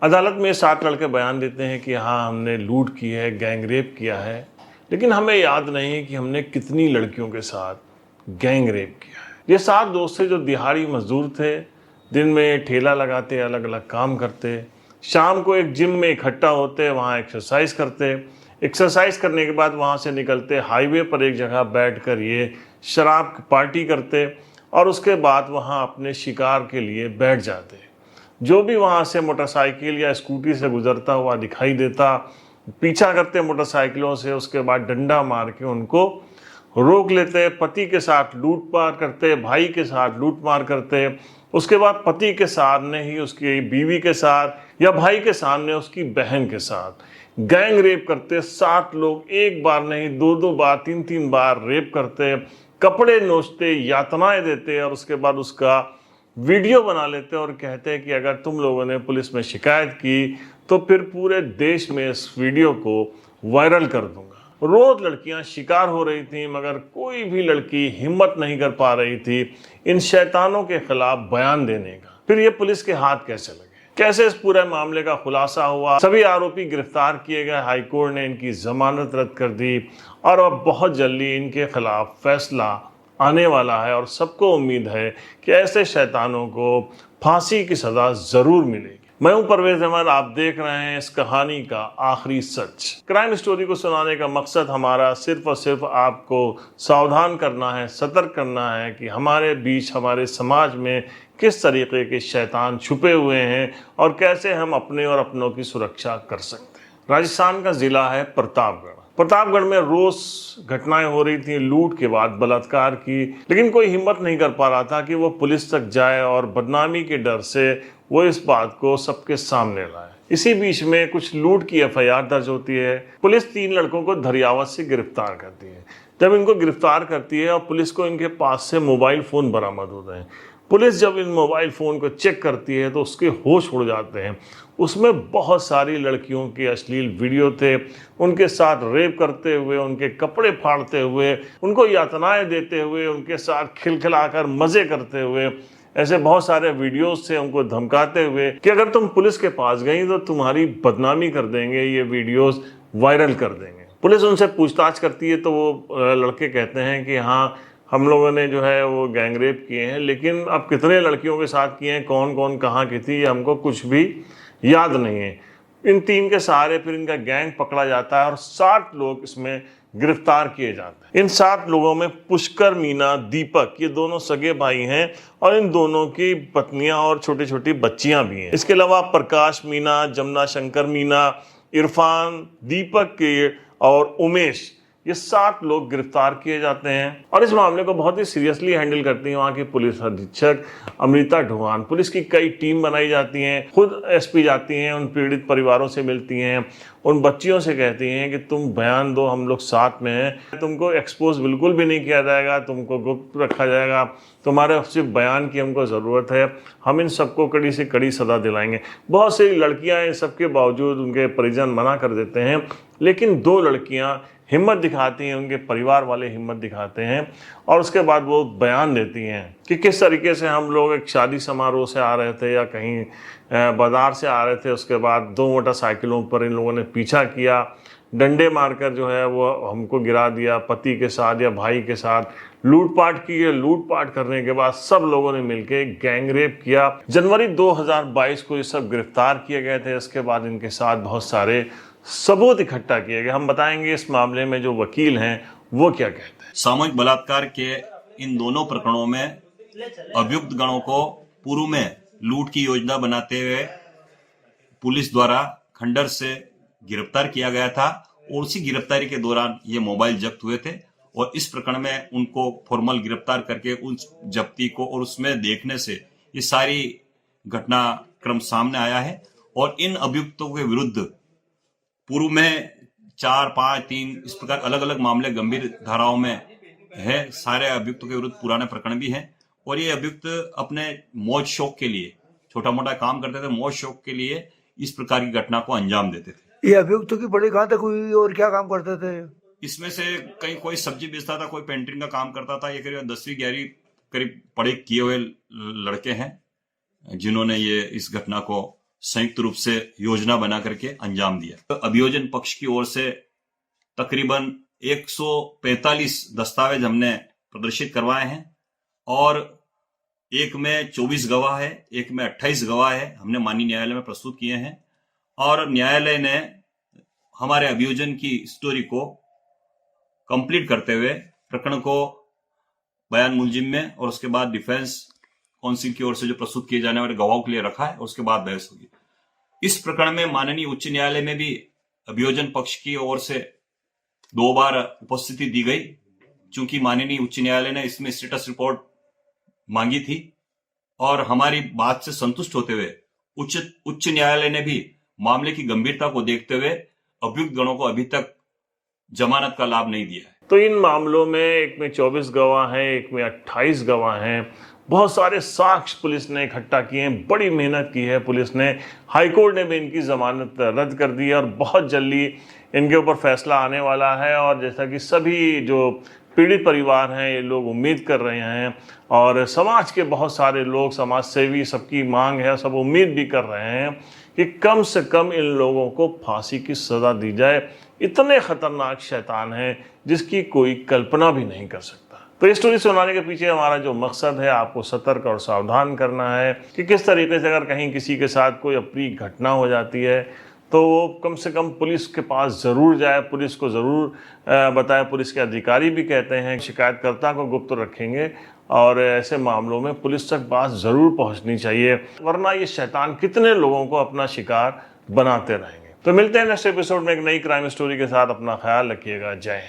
अदालत में 7 लड़के बयान देते हैं कि हाँ हमने लूट की है, गैंग रेप किया है, लेकिन हमें याद नहीं है कि हमने कितनी लड़कियों के साथ गैंग रेप किया है। ये 7 दोस्त थे जो दिहाड़ी मजदूर थे, दिन में ठेला लगाते, अलग अलग काम करते, शाम को एक जिम में इकट्ठा होते, वहाँ एक्सरसाइज करते, एक्सरसाइज करने के बाद वहाँ से निकलते, हाईवे पर एक जगह बैठकर ये शराब की पार्टी करते और उसके बाद वहाँ अपने शिकार के लिए बैठ जाते। जो भी वहाँ से मोटरसाइकिल या स्कूटी से गुजरता हुआ दिखाई देता, पीछा करते मोटरसाइकिलों से, उसके बाद डंडा मार के उनको रोक लेते, पति के साथ लूटपाट करते, भाई के साथ लूटमार करते, उसके बाद पति के सामने ही उसकी बीवी के साथ या भाई के सामने उसकी बहन के साथ गैंग रेप करते। 7 लोग एक बार नहीं, 2-2 बार, 3-3 बार रेप करते, कपड़े नोचते, यातनाएं देते और उसके बाद उसका वीडियो बना लेते और कहते हैं कि अगर तुम लोगों ने पुलिस में शिकायत की तो फिर पूरे देश में इस वीडियो को वायरल कर दूंगा। रोज लड़कियां शिकार हो रही थीं, मगर कोई भी लड़की हिम्मत नहीं कर पा रही थी इन शैतानों के खिलाफ बयान देने का। फिर ये पुलिस के हाथ कैसे लगे, कैसे इस पूरे मामले का खुलासा हुआ, सभी आरोपी गिरफ्तार किए गए, हाईकोर्ट ने इनकी जमानत रद्द कर दी और अब बहुत जल्दी इनके खिलाफ फैसला आने वाला है और सबको उम्मीद है कि ऐसे शैतानों को फांसी की सजा जरूर मिलेगी। मैं हूं परवेज अहमद, आप देख रहे हैं इस कहानी का आखिरी सच। क्राइम स्टोरी को सुनाने का मकसद हमारा सिर्फ और सिर्फ आपको सावधान करना है, सतर्क करना है कि हमारे बीच, हमारे समाज में किस तरीके के शैतान छुपे हुए हैं और कैसे हम अपने और अपनों की सुरक्षा कर सकते हैं। राजस्थान का जिला है प्रतापगढ़। प्रतापगढ़ में रोज घटनाएं हो रही थी, लूट के बाद बलात्कार की, लेकिन कोई हिम्मत नहीं कर पा रहा था कि वो पुलिस तक जाए और बदनामी के डर से वो इस बात को सबके सामने लाए। इसी बीच में कुछ लूट की एफआईआर दर्ज होती है। पुलिस 3 लड़कों को धरियावत से गिरफ्तार करती है। जब इनको गिरफ्तार करती है और पुलिस को इनके पास से मोबाइल फोन बरामद होते हैं, पुलिस जब इन मोबाइल फ़ोन को चेक करती है तो उसके होश उड़ जाते हैं। उसमें बहुत सारी लड़कियों के अश्लील वीडियो थे, उनके साथ रेप करते हुए, उनके कपड़े फाड़ते हुए, उनको यातनाएं देते हुए, उनके साथ खिलखिलाकर मज़े करते हुए ऐसे बहुत सारे वीडियोस थे, उनको धमकाते हुए कि अगर तुम पुलिस के पास गई तो तुम्हारी बदनामी कर देंगे, ये वीडियोस वायरल कर देंगे। पुलिस उनसे पूछताछ करती है तो वो लड़के कहते हैं कि हाँ हम लोगों ने जो है वो गैंग रेप किए हैं, लेकिन अब कितने लड़कियों के साथ किए हैं, कौन कौन कहाँ की थी, हमको कुछ भी याद नहीं है। इन 3 के सहारे फिर इनका गैंग पकड़ा जाता है और 60 लोग इसमें गिरफ्तार किए जाते हैं। इन 60 लोगों में पुष्कर, मीना, दीपक, ये दोनों सगे भाई हैं और इन दोनों की पत्नियां और छोटी छोटी बच्चियां भी हैं। इसके अलावा प्रकाश मीना, जमुना शंकर मीना, इरफान, दीपक के और उमेश, ये 7 लोग गिरफ्तार किए जाते हैं और इस मामले को बहुत ही सीरियसली हैंडल करती है वहाँ की पुलिस अधीक्षक अमृता ढोवान। पुलिस की कई टीम बनाई जाती हैं, खुद एसपी जाती हैं, उन पीड़ित परिवारों से मिलती हैं, उन बच्चियों से कहती हैं कि तुम बयान दो, हम लोग साथ में हैं, तुमको एक्सपोज बिल्कुल भी नहीं किया जाएगा, तुमको गुप्त रखा जाएगा, तुम्हारे सिर्फ बयान की हमको ज़रूरत है, हम इन सबको कड़ी से कड़ी सजा दिलाएंगे। बहुत सी लड़कियाँ इन सबके बावजूद उनके परिजन मना कर देते हैं, लेकिन 2 लड़कियाँ हिम्मत दिखाती हैं, उनके परिवार वाले हिम्मत दिखाते हैं और उसके बाद वो बयान देती हैं कि किस तरीके से हम लोग एक शादी समारोह से आ रहे थे या कहीं बाजार से आ रहे थे, उसके बाद 2 मोटरसाइकिलों पर इन लोगों ने पीछा किया, डंडे मारकर जो है वो हमको गिरा दिया, पति के साथ या भाई के साथ लूटपाट की है। लूटपाट करने के बाद सब लोगों ने मिलकर गैंग रेप किया। जनवरी 2022 को ये सब गिरफ्तार किए गए थे। इसके बाद इनके साथ बहुत सारे सबूत इकट्ठा किए गए। हम बताएंगे इस मामले में जो वकील हैं वो क्या कहते हैं। सामूहिक बलात्कार के इन दोनों प्रकरणों में अभियुक्त गणों को पूर्व में लूट की योजना बनाते हुए पुलिस द्वारा खंडर से गिरफ्तार किया गया था और उसी गिरफ्तारी के दौरान ये मोबाइल जब्त हुए थे और इस प्रकरण में उनको फॉर्मल गिरफ्तार करके उस जब्ती को और उसमें देखने से ये सारी घटनाक्रम सामने आया है और इन अभियुक्तों के विरुद्ध पूर्व में 4, 5, 3 इस प्रकार अलग अलग मामले गंभीर धाराओं में है। सारे अभियुक्तों के विरुद्ध पुराने प्रकरण भी हैं और ये अभियुक्त अपने मौज शौक के लिए छोटा मोटा काम करते थे, मौज शौक के लिए इस प्रकार की घटना को अंजाम देते थे। ये अभियुक्तों की पढ़ाई कहाँ तक हुई और क्या काम करते थे? इसमें से कहीं कोई सब्जी बेचता था, कोई पेंटिंग का काम करता था। ये करीब 10वीं 11वीं करीब पढ़ाई किए हुए लड़के हैं जिन्होंने ये इस घटना को संयुक्त रूप से योजना बना करके अंजाम दिया। तो अभियोजन पक्ष की ओर से तकरीबन 145 दस्तावेज हमने प्रदर्शित करवाए हैं और एक में 24 गवाह है, एक में 28 गवाह है, हमने माननीय न्यायालय में प्रस्तुत किए हैं और न्यायालय ने हमारे अभियोजन की स्टोरी को कंप्लीट करते हुए प्रकरण को बयान मुलजिम में और उसके बाद डिफेंस काउंसिल की ओर से जो प्रस्तुत किए जाने वाले गवाहों के लिए रखा है और उसके बाद बहस होगी। इस प्रकरण में माननीय उच्च न्यायालय में भी अभियोजन पक्ष की ओर से 2 बार उपस्थिति दी गई, चूंकि माननीय उच्च न्यायालय ने इसमें स्टेटस रिपोर्ट मांगी थी और हमारी बात से संतुष्ट होते हुए उच्च न्यायालय ने भी मामले की गंभीरता को देखते हुए अभियुक्त गणों को अभी तक जमानत का लाभ नहीं दिया है। तो इन मामलों में एक में 24 गवाह हैं, एक में 28 गवाह हैं। बहुत सारे साक्ष्य पुलिस ने इकट्ठा किए हैं, बड़ी मेहनत की है पुलिस ने। हाईकोर्ट ने भी इनकी जमानत रद्द कर दी है और बहुत जल्दी इनके ऊपर फैसला आने वाला है। और जैसा कि सभी जो पीड़ित परिवार हैं ये लोग उम्मीद कर रहे हैं और समाज के बहुत सारे लोग, समाज सेवी, सबकी मांग है, सब उम्मीद भी कर रहे हैं कि कम से कम इन लोगों को फांसी की सज़ा दी जाए। इतने खतरनाक शैतान हैं जिसकी कोई कल्पना भी नहीं कर सकता। तो इस स्टोरी सुनाने के पीछे हमारा जो मकसद है, आपको सतर्क और सावधान करना है कि किस तरीके से अगर कहीं किसी के साथ कोई अप्रिय घटना हो जाती है तो वो कम से कम पुलिस के पास ज़रूर जाए, पुलिस को ज़रूर बताए। पुलिस के अधिकारी भी कहते हैं शिकायतकर्ता को गुप्त रखेंगे और ऐसे मामलों में पुलिस तक बात ज़रूर पहुंचनी चाहिए, वरना ये शैतान कितने लोगों को अपना शिकार बनाते रहेंगे। तो मिलते हैं नेक्स्ट एपिसोड में एक नई क्राइम स्टोरी के साथ। अपना ख्याल रखिएगा। जय हिंद।